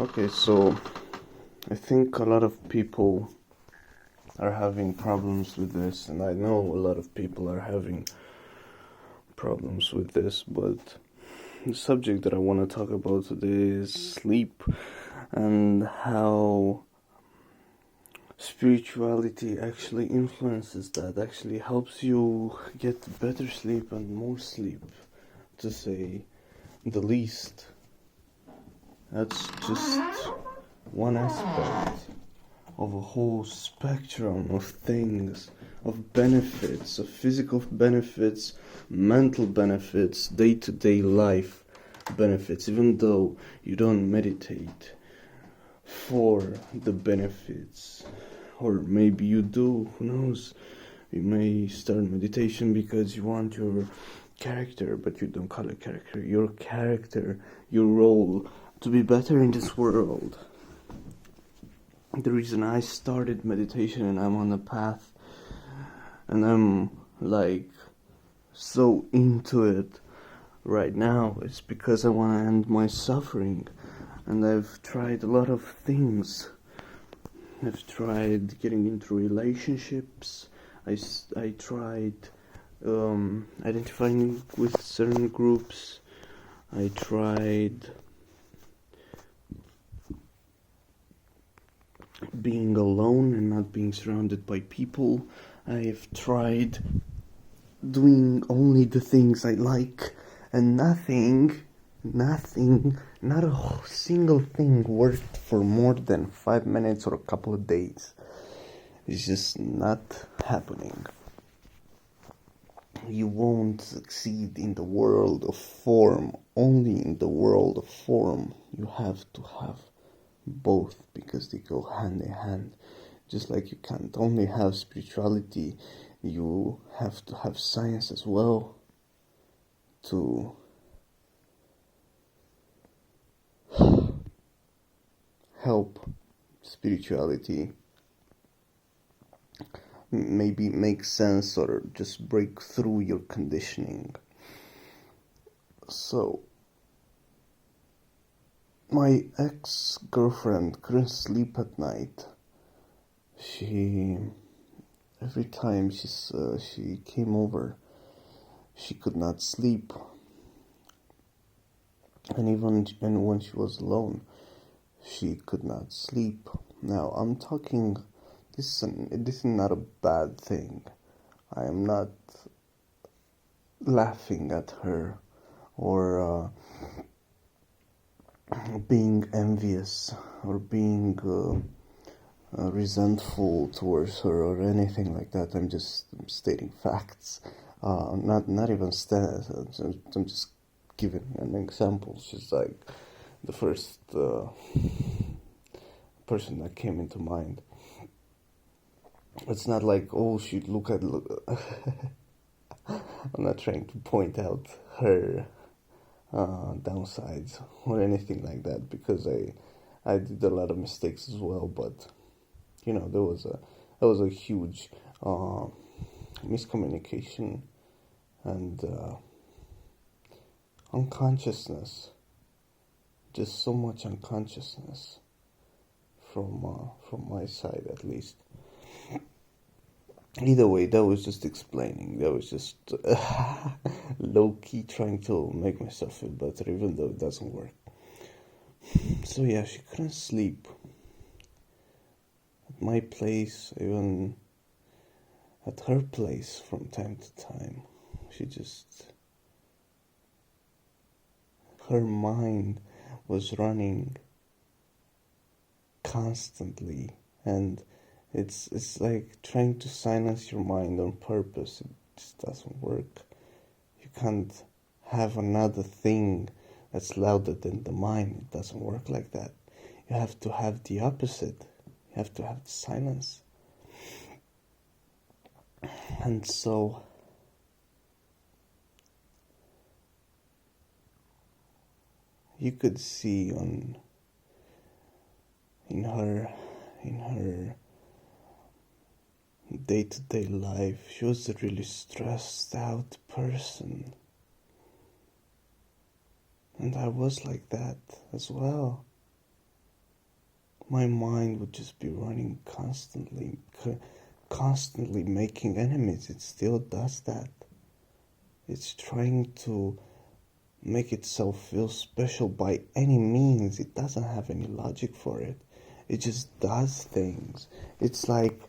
Okay, so I think a lot of people are having problems with this, and I know a lot of people are having problems with this, but the subject that I want to talk about today is sleep and how spirituality actually influences that, actually helps you get better sleep and more sleep, to say the least. That's just one aspect of a whole spectrum of things, of benefits, of physical benefits, mental benefits, day-to-day life benefits, even though you don't meditate for the benefits. Or maybe you do, who knows? You may start meditation because you want your character, but you don't call it character, your role to be better in this world. The reason I started meditation and I'm on a path and I'm like so into it right now is because I want to end my suffering. And I've tried a lot of things. I've tried getting into relationships. I tried identifying with certain groups. I tried being alone and not being surrounded by people. I've tried doing only the things I like and nothing, not a single thing worked for more than 5 minutes or a couple of days. It's just not happening. You won't succeed in the world of form. Only in the world of form you have to have both, because they go hand in hand. Just like you can't only have spirituality, you have to have science as well to help spirituality maybe make sense or just break through your conditioning. So my ex-girlfriend couldn't sleep at night. Every time she came over, she could not sleep. And when she was alone, she could not sleep. Now I'm talking, this is not a bad thing. I am not laughing at her or being envious or being resentful towards her or anything like that. I'm just stating facts. Not even stats. I'm just giving an example. She's like the first person that came into mind. It's not like, oh, she'd look. I'm not trying to point out her downsides or anything like that, because I did a lot of mistakes as well, but there was a huge miscommunication and unconsciousness, just so much unconsciousness from my side, at least. Either way, that was just explaining. That was just low-key trying to make myself feel better, even though it doesn't work. So yeah, she couldn't sleep. At my place, even at her place from time to time, her mind was running constantly, and it's like trying to silence your mind on purpose. It just doesn't work. You can't have another thing that's louder than the mind. It doesn't work like that. You have to have the opposite. You have to have the silence. And so you could see in her day-to-day life, she was a really stressed out person. And I was like that as well. my mind would just be running constantly making enemies. It still does that. It's trying to make itself feel special by any means. It doesn't have any logic for it. It just does things. It's like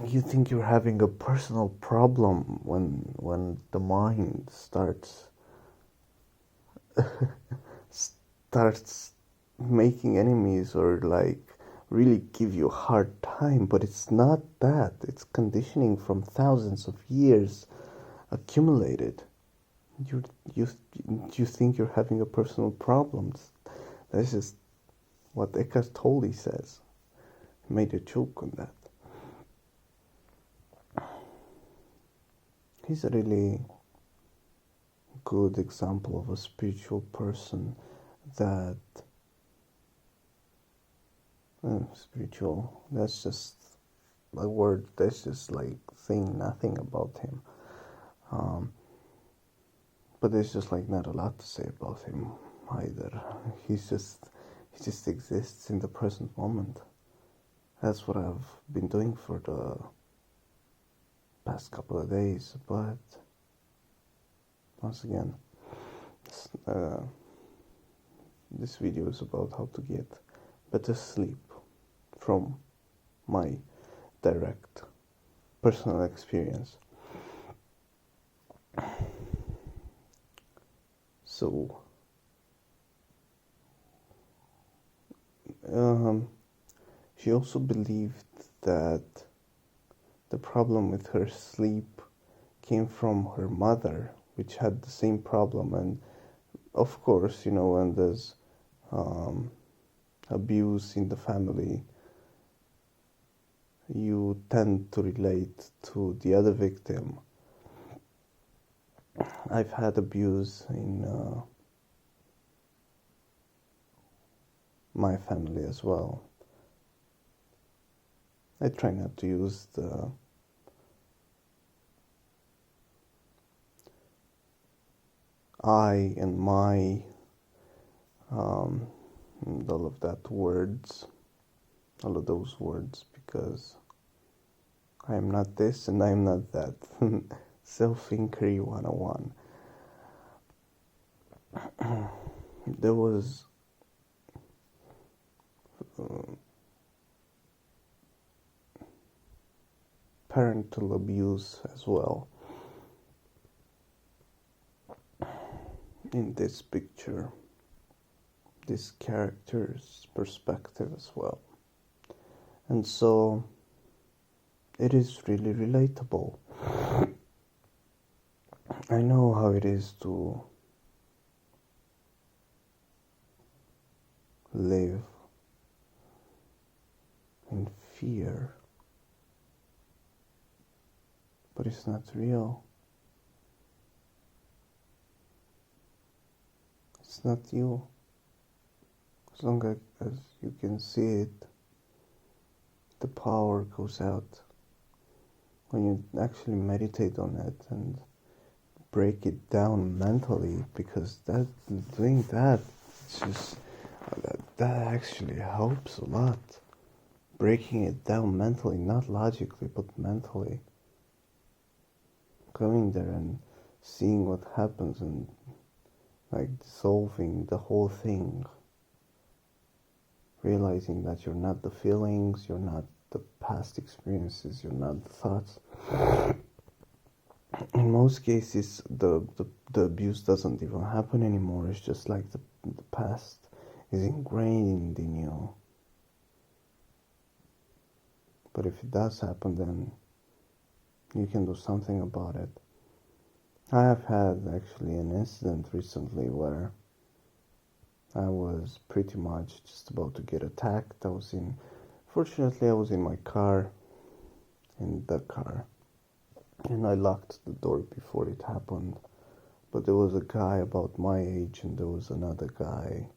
you think you're having a personal problem when the mind starts making enemies or like really give you a hard time, but it's not that. It's conditioning from thousands of years accumulated. You think you're having a personal problem. That's just what Eckhart Tolle says. He made a joke on that. He's a really good example of a spiritual person that spiritual, that's just a word that's just like saying nothing about him, but there's just like not a lot to say about him either. He just exists in the present moment. That's what I've been doing for the past couple of days. But once again, this video is about how to get better sleep from my direct personal experience. So she also believed that the problem with her sleep came from her mother, which had the same problem. And of course, when there's abuse in the family, you tend to relate to the other victim. I've had abuse in my family as well. I try not to use the I and my and all of those words, because I am not this and I am not that. Self-inquiry 101. There was parental abuse as well in this picture, this character's perspective as well. And so it is really relatable. I know how it is to live in fear, but it's not real. It's not you. As long as you can see it, the power goes out. When you actually meditate on it and break it down mentally, because doing that, it's just that actually helps a lot. Breaking it down mentally, not logically, but mentally. Going there and seeing what happens and like dissolving the whole thing. Realizing that you're not the feelings, you're not the past experiences, you're not the thoughts. In most cases, the abuse doesn't even happen anymore. It's just like the past is ingrained in you. But if it does happen, then you can do something about it. I have had actually an incident recently where I was pretty much just about to get attacked. Fortunately I was in my car, and I locked the door before it happened. But there was a guy about my age, and there was another guy,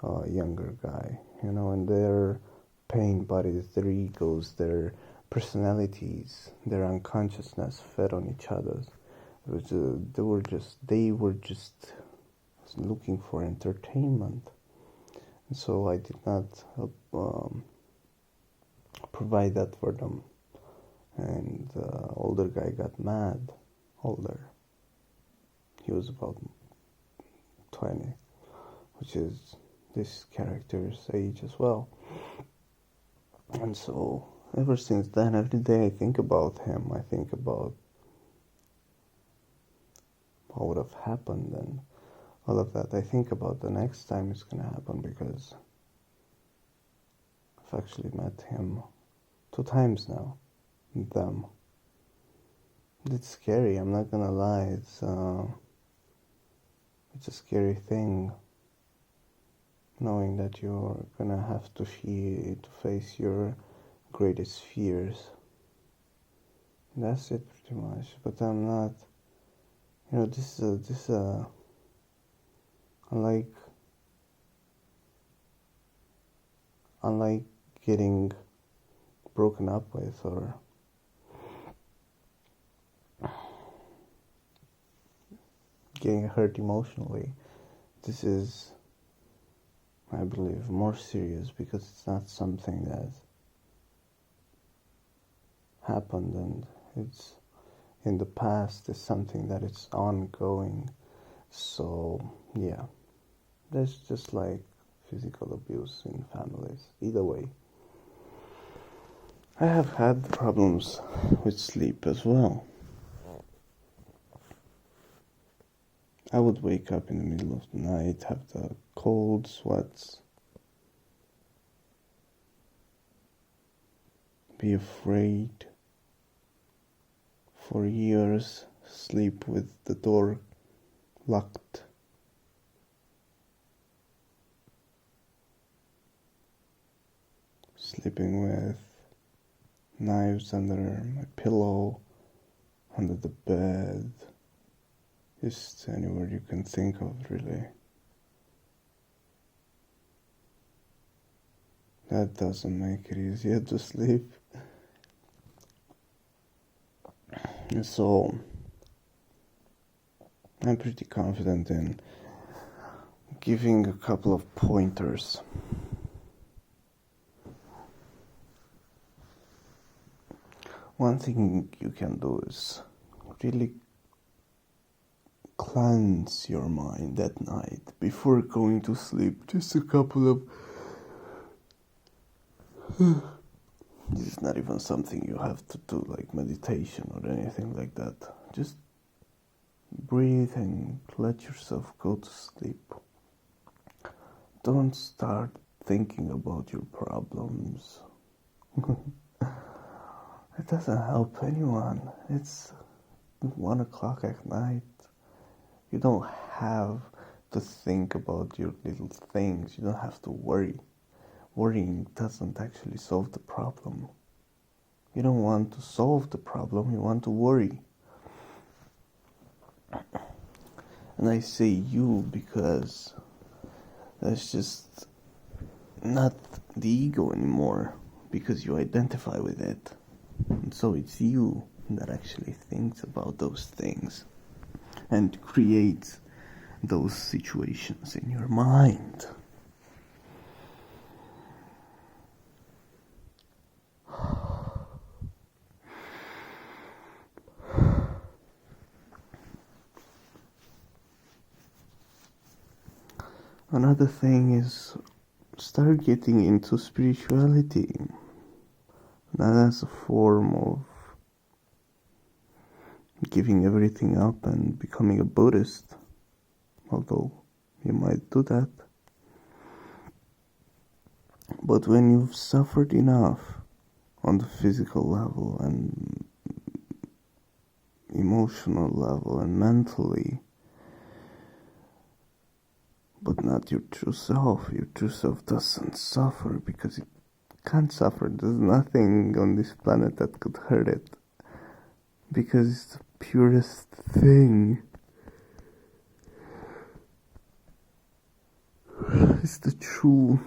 a younger guy, and their pain bodies, their egos, their personalities, their unconsciousness fed on each other. They were just looking for entertainment. So I did not provide that for them. And the older guy got mad. Older. He was about 20, which is this character's age as well. And so ever since then, every day I think about him. I think about what would have happened and all of that. I think about the next time it's gonna happen because I've actually met him 2 times now. Them. It's scary, I'm not gonna lie. It's a scary thing knowing that you're gonna have to face your greatest fears. That's it pretty much. But I'm not, this is unlike getting broken up with or getting hurt emotionally. This is, I believe, more serious because it's not something that happened and it's in the past. It's something that it's ongoing. So yeah, there's just like physical abuse in families. Either way, I have had problems with sleep as well. I would wake up in the middle of the night, have the cold sweats, be afraid for years, sleep with the door locked, sleeping with knives under my pillow, under the bed, just anywhere you can think of, really. That doesn't make it easier to sleep. And so I'm pretty confident in giving a couple of pointers. One thing you can do is really cleanse your mind at night before going to sleep. Just a couple of this is not even something you have to do like meditation or anything like that. Just breathe and let yourself go to sleep. Don't start thinking about your problems. It doesn't help anyone. It's 1 o'clock at night. You don't have to think about your little things. You don't have to worry. Worrying doesn't actually solve the problem. You don't want to solve the problem, you want to worry. And I say you because that's just not the ego anymore, because you identify with it. And so it's you that actually thinks about those things and creates those situations in your mind. Another thing is start getting into spirituality, not as a form of giving everything up and becoming a Buddhist, although you might do that. But when you've suffered enough on the physical level and emotional level and mentally, but not your true self. Your true self doesn't suffer because it can't suffer. There's nothing on this planet that could hurt it because it's the purest thing. It's the true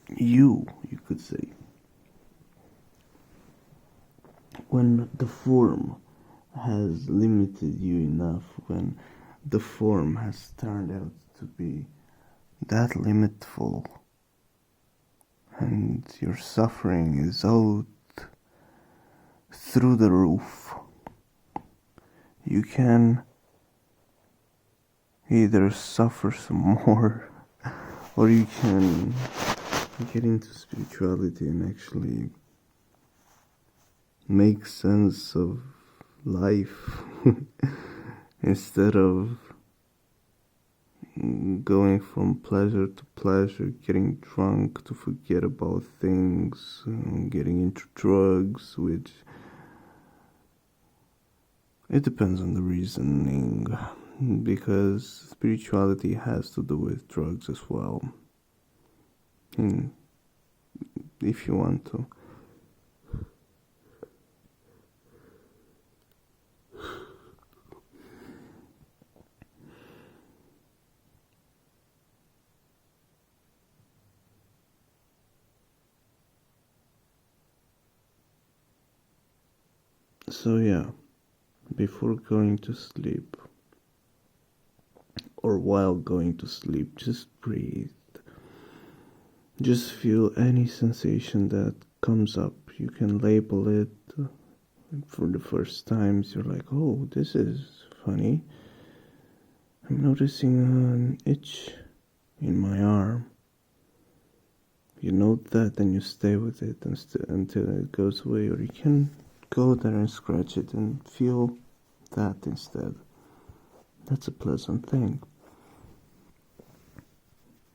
you could say. When the form has limited you enough, when the form has turned out to be that limitful, and your suffering is out through the roof. You can either suffer some more, or you can get into spirituality and actually make sense of life instead of going from pleasure to pleasure, getting drunk to forget about things, getting into drugs, which it depends on the reasoning, because spirituality has to do with drugs as well, if you want to. So yeah, before going to sleep or while going to sleep, just breathe. Just feel any sensation that comes up. You can label it. For the first times you're like, oh, this is funny. I'm noticing an itch in my arm. You note that and you stay with it until it goes away, or you can go there and scratch it and feel that instead. That's a pleasant thing.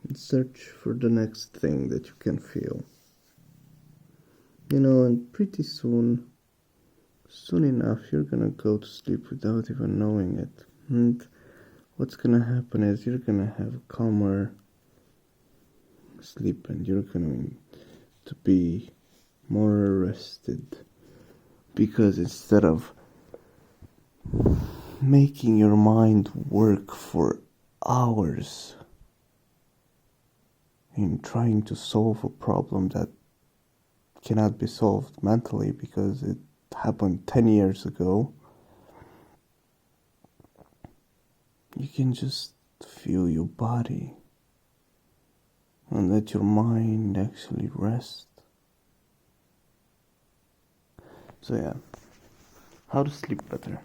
And search for the next thing that you can feel. And pretty soon enough, you're gonna go to sleep without even knowing it. And what's gonna happen is you're gonna have a calmer sleep, and you're going to be more rested, because instead of making your mind work for hours in trying to solve a problem that cannot be solved mentally because it happened 10 years ago, you can just feel your body and let your mind actually rest. So yeah, how to sleep better.